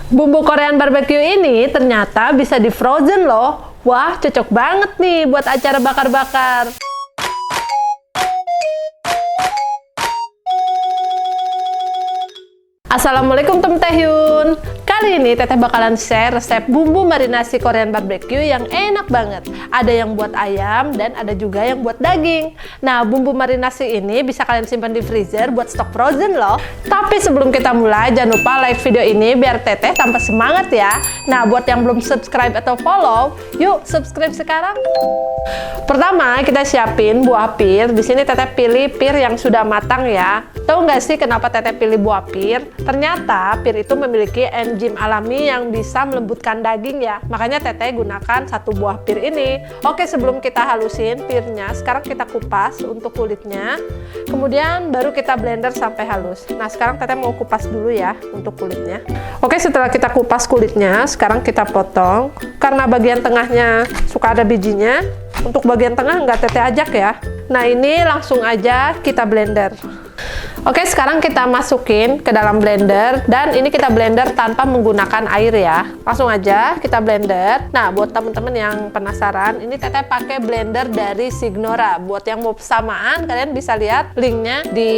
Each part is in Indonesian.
Bumbu Korean barbecue ini ternyata bisa di frozen loh. Wah, cocok banget nih buat acara bakar-bakar. Assalamualaikum Tem Taehyun. Kali ini Teteh bakalan share resep bumbu marinasi Korean barbecue yang enak banget. Ada yang buat ayam dan ada juga yang buat daging. Nah, bumbu marinasi ini bisa kalian simpan di freezer buat stok frozen loh. Tapi sebelum kita mulai, jangan lupa like video ini biar Teteh tambah semangat ya. Nah, buat yang belum subscribe atau follow, yuk subscribe sekarang. Pertama, kita siapin buah pir. Di sini Teteh pilih pir yang sudah matang ya. Tahu nggak sih kenapa Teteh pilih buah pir? Ternyata pir itu memiliki enzim alami yang bisa melembutkan daging ya. Makanya Teteh gunakan satu buah pir ini. Oke, sebelum kita halusin pirnya, sekarang kita kupas untuk kulitnya. Kemudian baru kita blender sampai halus. Nah, sekarang Teteh mau kupas dulu ya untuk kulitnya. Oke, setelah kita kupas kulitnya, sekarang kita potong. Karena bagian tengahnya suka ada bijinya, untuk bagian tengah nggak Teteh ajak ya. Nah, ini langsung aja kita blender. Oke, sekarang kita masukin ke dalam blender dan ini kita blender tanpa menggunakan air ya. Langsung aja kita blender. Nah, buat teman-teman yang penasaran, ini Teteh pakai blender dari Signora. Buat yang mau pesamaan, kalian bisa lihat linknya di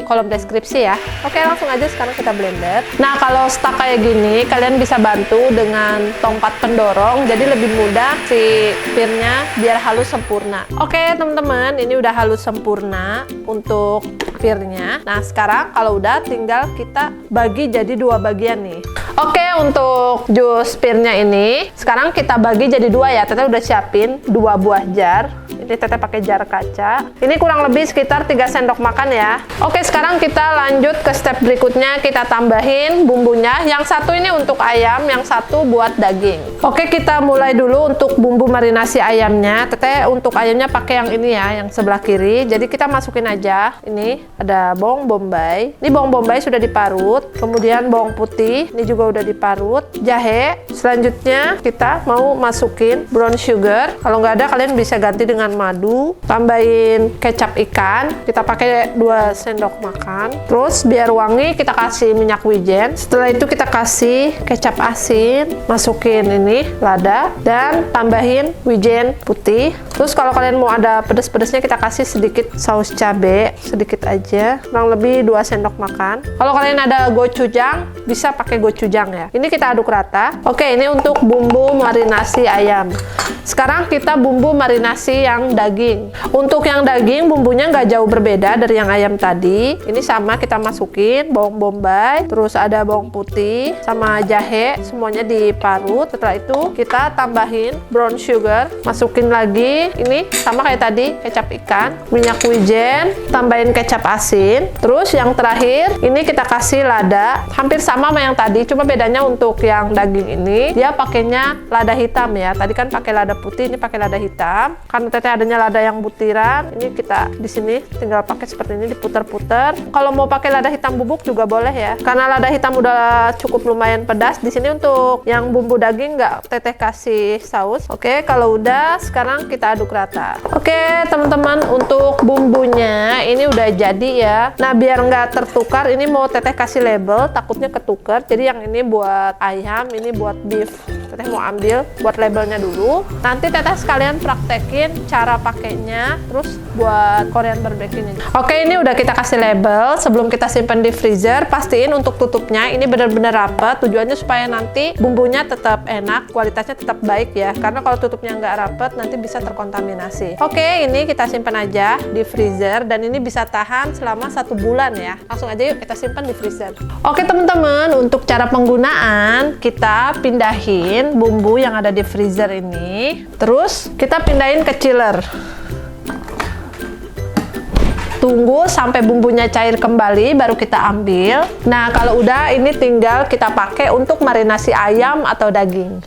kolom deskripsi ya. Oke, langsung aja sekarang kita blender. Nah, kalau stuck kayak gini, kalian bisa bantu dengan tongkat pendorong, jadi lebih mudah si pirnya biar halus sempurna. Oke, teman-teman, ini udah halus sempurna untuk pirnya. Nah, sekarang kalau udah tinggal kita bagi jadi dua bagian nih. Oke, untuk jus pirnya ini sekarang kita bagi jadi dua ya. Teteh udah siapin dua buah jar. Ini Teteh pakai jar kaca. Ini kurang lebih sekitar 3 sendok makan ya. Oke, sekarang kita lanjut ke step berikutnya. Kita tambahin bumbunya. Yang satu ini untuk ayam, yang satu buat daging. Oke, kita mulai dulu untuk bumbu marinasi ayamnya. Teteh untuk ayamnya pakai yang ini ya, yang sebelah kiri. Jadi kita masukin aja. Ini ada bawang bombay. Ini bawang bombay sudah diparut. Kemudian bawang putih. Ini juga udah diparut. Jahe. Selanjutnya kita mau masukin brown sugar. Kalau nggak ada, kalian bisa ganti dengan madu. Tambahin kecap ikan. Kita pakai 2 sendok makan. Terus biar wangi kita kasih minyak wijen. Setelah itu kita kasih kecap asin. Masukin ini lada dan tambahin wijen putih. Terus kalau kalian mau ada pedas-pedasnya, kita kasih sedikit saus cabai, sedikit aja, kurang lebih 2 sendok makan. Kalau kalian ada gochujang, bisa pakai gochujang ya. Ini kita aduk rata. Oke, ini untuk bumbu marinasi ayam. Sekarang kita bumbu marinasi yang daging. Untuk yang daging, bumbunya nggak jauh berbeda dari yang ayam tadi. Ini sama, kita masukin bawang bombay, terus ada bawang putih, sama jahe, semuanya diparut. Setelah itu kita tambahin brown sugar, masukin lagi. Ini sama kayak tadi, kecap ikan, minyak wijen, tambahin kecap asin. Terus yang terakhir, ini kita kasih lada. Hampir sama sama yang tadi, cuma bedanya untuk yang daging ini, dia pakainya lada hitam ya. Tadi kan pakai lada putih, ini pakai lada hitam. Karena Teteh adanya lada yang butiran, ini kita di sini tinggal pakai seperti ini, diputer-puter. Kalau mau pakai lada hitam bubuk juga boleh ya. Karena lada hitam udah cukup lumayan pedas. Di sini untuk yang bumbu daging nggak Teteh kasih saus. Oke, kalau udah, sekarang kita aduk rata. Oke, teman-teman, untuk bumbunya ini udah jadi ya. Nah, biar nggak tertukar, ini mau Teteh kasih label, takutnya ketukar. Jadi yang ini buat ayam, ini buat beef. Teteh mau ambil buat labelnya dulu. Nanti Teteh sekalian praktekin cara pakainya, terus buat Korean barbecue-nya. Oke, ini udah kita kasih label. Sebelum kita simpan di freezer, pastiin untuk tutupnya ini benar-benar rapat. Tujuannya supaya nanti bumbunya tetap enak, kualitasnya tetap baik ya. Karena kalau tutupnya nggak rapat, nanti bisa terkontaminasi. Oke, ini kita simpan aja di freezer dan ini bisa tahan selama 1 bulan ya. Langsung aja yuk kita simpan di freezer. Oke, teman-teman, untuk cara penggunaan, kita pindahin bumbu yang ada di freezer ini. Terus kita pindahin ke chiller. Tunggu sampai bumbunya cair kembali, baru kita ambil. Nah, kalau udah, ini tinggal kita pakai untuk marinasi ayam atau daging.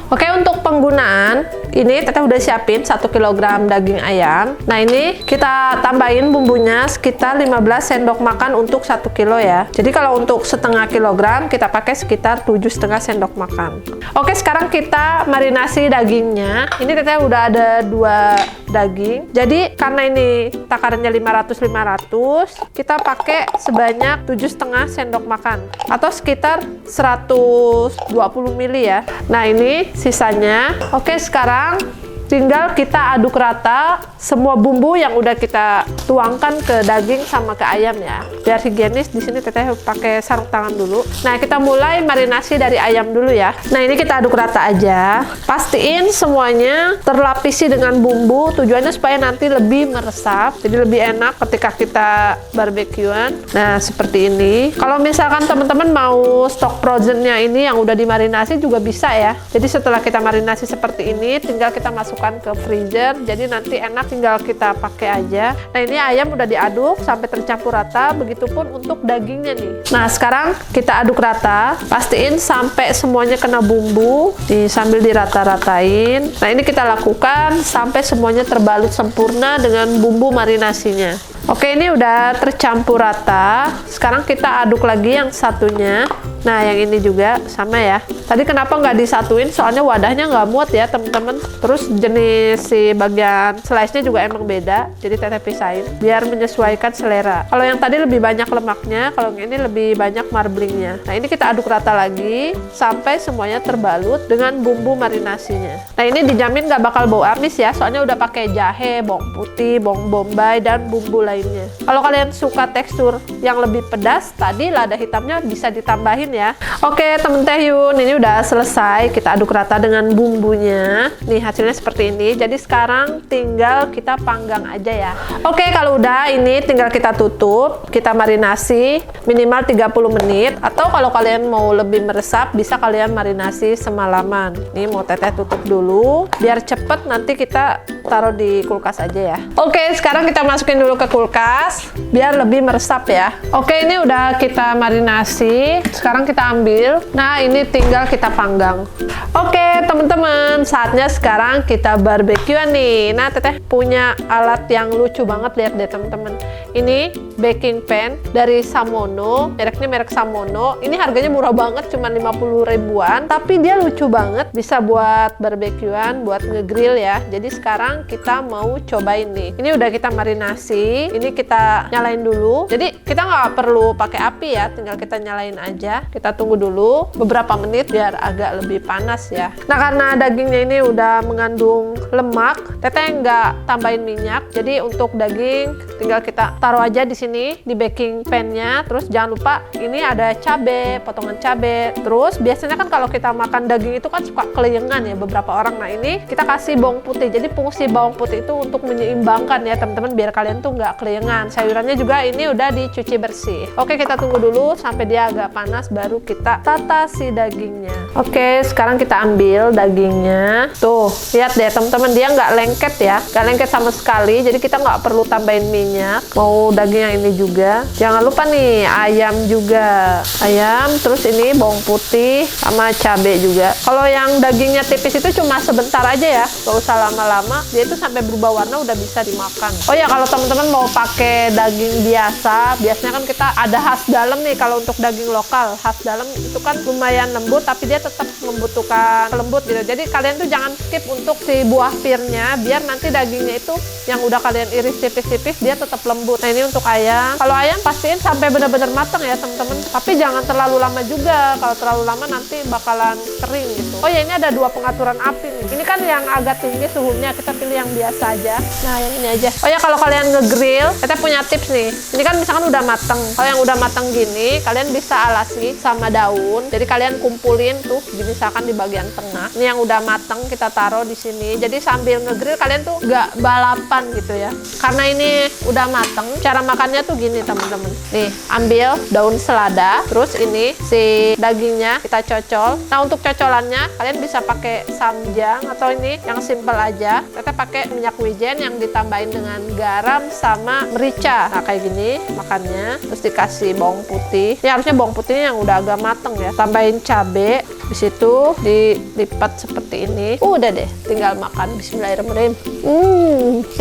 Oke, untuk penggunaan ini Teteh udah siapin 1 kg daging ayam. Nah, ini kita tambahin bumbunya sekitar 15 sendok makan untuk 1 kilo ya. Jadi kalau untuk setengah kilogram kita pakai sekitar 7,5 sendok makan. Oke, sekarang kita marinasi dagingnya. Ini Teteh udah ada 2 daging. Jadi karena ini takarannya 500-500, kita pakai sebanyak 7,5 sendok makan atau sekitar 120 ml ya. Nah, ini sisanya. Oke, sekarang tinggal kita aduk rata semua bumbu yang udah kita tuangkan ke daging sama ke ayam ya. Biar higienis, di sini Teteh pakai sarung tangan dulu. Nah, kita mulai marinasi dari ayam dulu ya. Nah, ini kita aduk rata aja. Pastiin semuanya terlapisi dengan bumbu. Tujuannya supaya nanti lebih meresap. Jadi lebih enak ketika kita barbekyuan. Nah, seperti ini. Kalau misalkan teman-teman mau stok frozennya ini yang udah dimarinasi juga bisa ya. Jadi setelah kita marinasi seperti ini, tinggal kita masuk ke freezer, jadi nanti enak tinggal kita pakai aja. Nah, ini ayam udah diaduk sampai tercampur rata, begitupun untuk dagingnya nih. Nah, sekarang kita aduk rata, pastiin sampai semuanya kena bumbu, sambil dirata-ratain. Nah, ini kita lakukan sampai semuanya terbalut sempurna dengan bumbu marinasinya. Oke, ini udah tercampur rata. Sekarang kita aduk lagi yang satunya. Nah, yang ini juga sama ya. Tadi kenapa nggak disatuin? Soalnya wadahnya nggak muat ya, teman-teman. Terus jenis si bagian slice-nya juga emang beda. Jadi Teteh pisahin biar menyesuaikan selera. Kalau yang tadi lebih banyak lemaknya, kalau yang ini lebih banyak marblingnya. Nah, ini kita aduk rata lagi sampai semuanya terbalut dengan bumbu marinasinya. Nah, ini dijamin nggak bakal bau amis ya. Soalnya udah pakai jahe, bawang putih, bawang bombay, dan bumbu lainnya. Kalau kalian suka tekstur yang lebih pedas, tadi lada hitamnya bisa ditambahin ya. Oke, temen Teh Yun, ini udah selesai. Kita aduk rata dengan bumbunya. Nih, hasilnya seperti ini. Jadi sekarang tinggal kita panggang aja ya. Oke, kalau udah ini tinggal kita tutup. Kita marinasi minimal 30 menit. Atau kalau kalian mau lebih meresap, bisa kalian marinasi semalaman. Nih, mau Teteh tutup dulu. Biar cepet, nanti kita taruh di kulkas aja ya. Oke, sekarang kita masukin dulu ke kulkas. Biar lebih meresap ya. Oke, ini udah kita marinasi. Sekarang kita ambil. Nah, ini tinggal kita panggang. Oke, teman-teman, saatnya sekarang kita barbekyuan nih. Nah, Teteh punya alat yang lucu banget, lihat deh teman-teman. Ini baking pan dari Samono, mereknya merek Samono. Ini harganya murah banget, cuma 50 ribuan, tapi dia lucu banget, bisa buat barbekyuan, buat ngegrill ya. Jadi sekarang kita mau cobain nih. Ini udah kita marinasi, ini kita nyalain dulu. Jadi kita nggak perlu pakai api ya, tinggal kita nyalain aja. Kita tunggu dulu beberapa menit biar agak lebih panas ya. Nah, karena dagingnya ini udah mengandung lemak, Teteh nggak tambahin minyak. Jadi untuk daging tinggal kita taruh aja di sini di baking pan-nya. Terus jangan lupa ini ada cabe, potongan cabe. Terus biasanya kan kalau kita makan daging itu kan suka keleyengan ya beberapa orang. Nah, ini kita kasih bawang putih. Jadi fungsi bawang putih itu untuk menyeimbangkan ya teman-teman, biar kalian tuh nggak keleyengan. Sayurannya juga ini udah dicuci bersih. Oke, kita tunggu dulu sampai dia agak panas, baru kita tata si dagingnya. Oke, sekarang kita ambil dagingnya. Tuh, lihat deh teman-teman, dia nggak lengket ya, nggak lengket sama sekali. Jadi kita nggak perlu tambahin minyak. Mau daging yang ini juga. Jangan lupa nih ayam juga, ayam. Terus ini bawang putih sama cabai juga. Kalau yang dagingnya tipis itu cuma sebentar aja ya, nggak usah lama-lama. Dia itu sampai berubah warna udah bisa dimakan. Oh ya, kalau teman-teman mau pakai daging biasa, biasanya kan kita ada khas dalam nih. Kalau untuk daging lokal, khas dalam itu kan lumayan lembut, tapi dia tetap membutuhkan lembut gitu. Jadi kalian tuh jangan skip untuk si buah pirnya, biar nanti dagingnya itu yang udah kalian iris tipis-tipis dia tetap lembut. Nah, ini untuk ayam. Kalau ayam pastiin sampai benar-benar matang ya teman-teman. Tapi jangan terlalu lama juga. Kalau terlalu lama nanti bakalan kering gitu. Oh ya, ini ada 2 pengaturan api nih. Ini kan yang agak tinggi suhunya, kita pilih yang biasa aja. Nah, yang ini aja. Oh ya, kalau kalian ngegrill, kita punya tips nih. Ini kan misalkan udah matang. Kalau yang udah matang gini, kalian bisa alasi sama daun. Jadi kalian kumpulin tuh, misalkan di bagian tengah. Ini yang udah matang kita taruh di sini. Jadi sambil ngegrill kalian tuh nggak balapan gitu ya. Karena ini udah matang, cara makannya tuh gini teman-teman. Nih, ambil daun selada, terus ini si dagingnya kita cocol. Nah, untuk cocolannya kalian bisa pakai samjang atau ini yang simple aja. Kita pakai minyak wijen yang ditambahin dengan garam sama merica. Nah, kayak gini makannya. Terus dikasih bawang putih. Ini harusnya bawang putihnya yang udah agak mateng ya. Tambahin cabai. Habis itu dilipat seperti ini. Udah deh, tinggal makan. Bismillahirrahmanirrahim.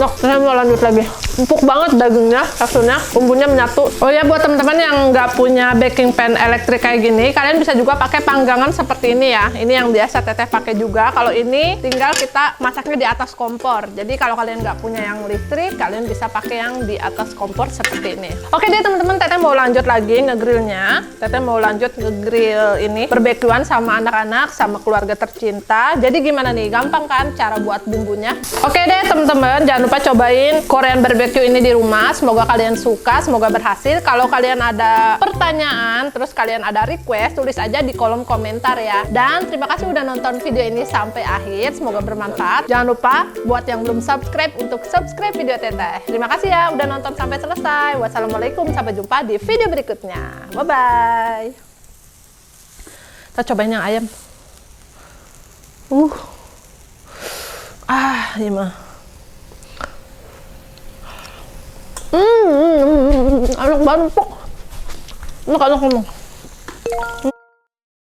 Nah, saya mau lanjut lagi. Empuk banget dagingnya, teksturnya, bumbunya menyatu. Oh ya, buat teman-teman yang nggak punya baking pan elektrik kayak gini, kalian bisa juga pakai panggangan seperti ini ya. Ini yang biasa teteh pakai juga. Kalau ini tinggal kita masaknya di atas kompor. Jadi kalau kalian nggak punya yang listrik, kalian bisa pakai yang di atas kompor seperti ini. Oke deh teman-teman, teteh mau lanjut lagi ngegrillnya. Teteh mau lanjut ngegrill ini barbekyuan sama anak-anak sama keluarga tercinta. Jadi gimana nih? Gampang kan cara buat bumbunya? Oke deh teman-teman, jangan lupa cobain Korean barbecue ini di rumah. Semoga kalian suka, semoga berhasil. Kalau kalian ada pertanyaan, terus kalian ada request, tulis aja di kolom komentar ya. Dan terima kasih udah nonton video ini sampai akhir. Semoga bermanfaat. Jangan lupa buat yang belum subscribe untuk subscribe video teteh. Terima kasih ya udah nonton sampai selesai. Wassalamualaikum, sampai jumpa di video berikutnya. Bye bye. Kita cobain yang ayam. Ini mah. Enak banget. Enak.